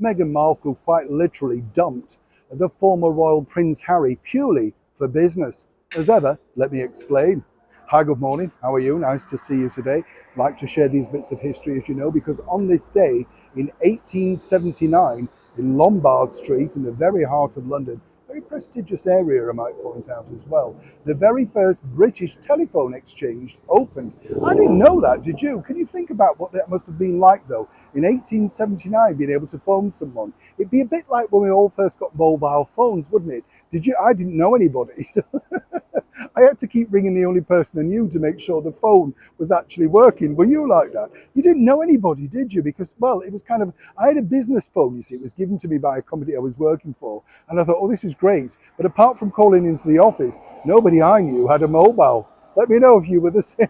Meghan Markle quite literally dumped the former royal Prince Harry purely for business. As ever, let me explain. Hi, good morning. How are you? Nice to see you today. I'd like to share these bits of history, as you know, because on this day in 1879, in Lombard Street, in the very heart of London, very prestigious area, I might point out as well, the very first British telephone exchange opened. I didn't know that, did you? Can you think about what that must have been like, though, in 1879, being able to phone someone? It'd be a bit like when we all first got mobile phones, wouldn't it? Did you? I didn't know anybody. I had to keep ringing the only person I knew to make sure the phone was actually working. Were you like that? You didn't know anybody, did you? Because, well, it was kind of, I had a business phone, you see. It was given to me by a company I was working for. And I thought, oh, this is great. But apart from calling into the office, nobody I knew had a mobile. Let me know if you were the same.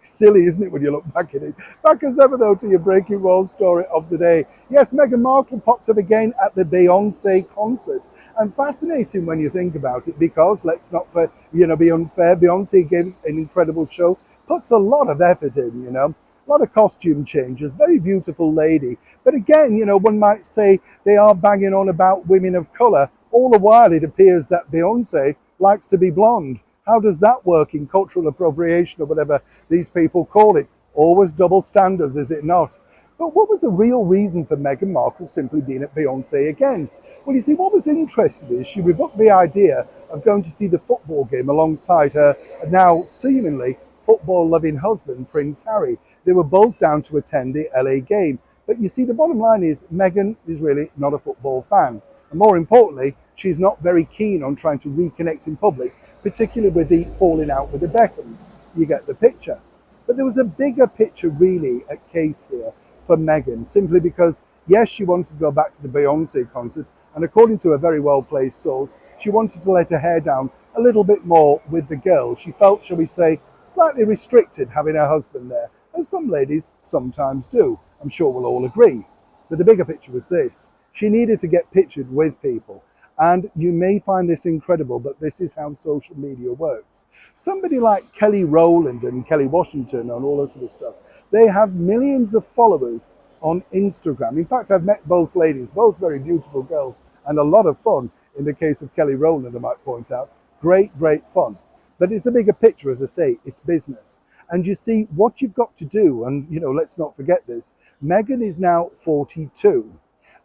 Silly, isn't it, when you look back at it? Back as ever, though, to your breaking world story of the day. Yes, Meghan Markle popped up again at the Beyonce concert. And fascinating when you think about it, because let's not be unfair, Beyonce gives an incredible show, puts a lot of effort in, a lot of costume changes, very beautiful lady. But again, one might say they are banging on about women of colour. All the while, it appears that Beyonce likes to be blonde. How does that work in cultural appropriation or whatever these people call it? Always double standards, is it not? But what was the real reason for Meghan Markle simply being at Beyonce again? Well, you see, what was interesting is she revoked the idea of going to see the football game alongside her now seemingly football-loving husband, Prince Harry. They were both down to attend the LA game. But you see, the bottom line is Meghan is really not a football fan. And more importantly, she's not very keen on trying to reconnect in public, particularly with the falling out with the Beckhams. You get the picture. But there was a bigger picture really at case here for Meghan, simply because, yes, she wanted to go back to the Beyonce concert, and according to a very well-placed source, she wanted to let her hair down a little bit more with the girls. She felt, shall we say, slightly restricted having her husband there, as some ladies sometimes do. I'm sure we'll all agree. But the bigger picture was this. She needed to get pictured with people. And you may find this incredible, but this is how social media works. Somebody like Kelly Rowland and Kelly Washington and all this sort of stuff, they have millions of followers on Instagram. In fact, I've met both ladies, both very beautiful girls, and a lot of fun. In the case of Kelly Rowland, I might point out, great, great fun. But it's a bigger picture, as I say, it's business. And you see, what you've got to do, and let's not forget this, Meghan is now 42.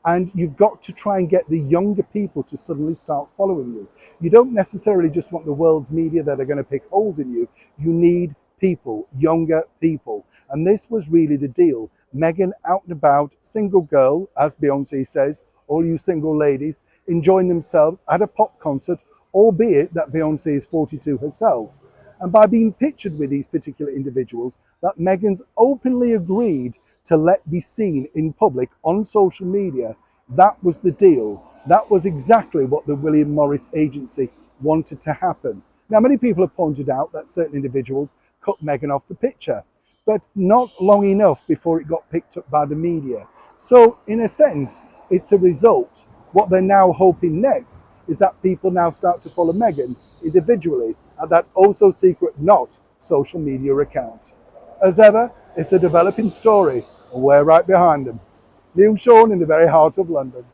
And you've got to try and get the younger people to suddenly start following you. You don't necessarily just want the world's media that are going to pick holes in you. You need people, younger people. And this was really the deal. Meghan out and about, single girl, as Beyonce says, all you single ladies, enjoying themselves at a pop concert, albeit that Beyonce is 42 herself. And by being pictured with these particular individuals, that Meghan's openly agreed to let be seen in public on social media, that was the deal. That was exactly what the William Morris agency wanted to happen. Now, many people have pointed out that certain individuals cut Meghan off the picture, but not long enough before it got picked up by the media. So, in a sense, it's a result. What they're now hoping next is that people now start to follow Meghan individually at that also secret not social media account. As ever, it's a developing story, and we're right behind them. Liam Shawn in the very heart of London.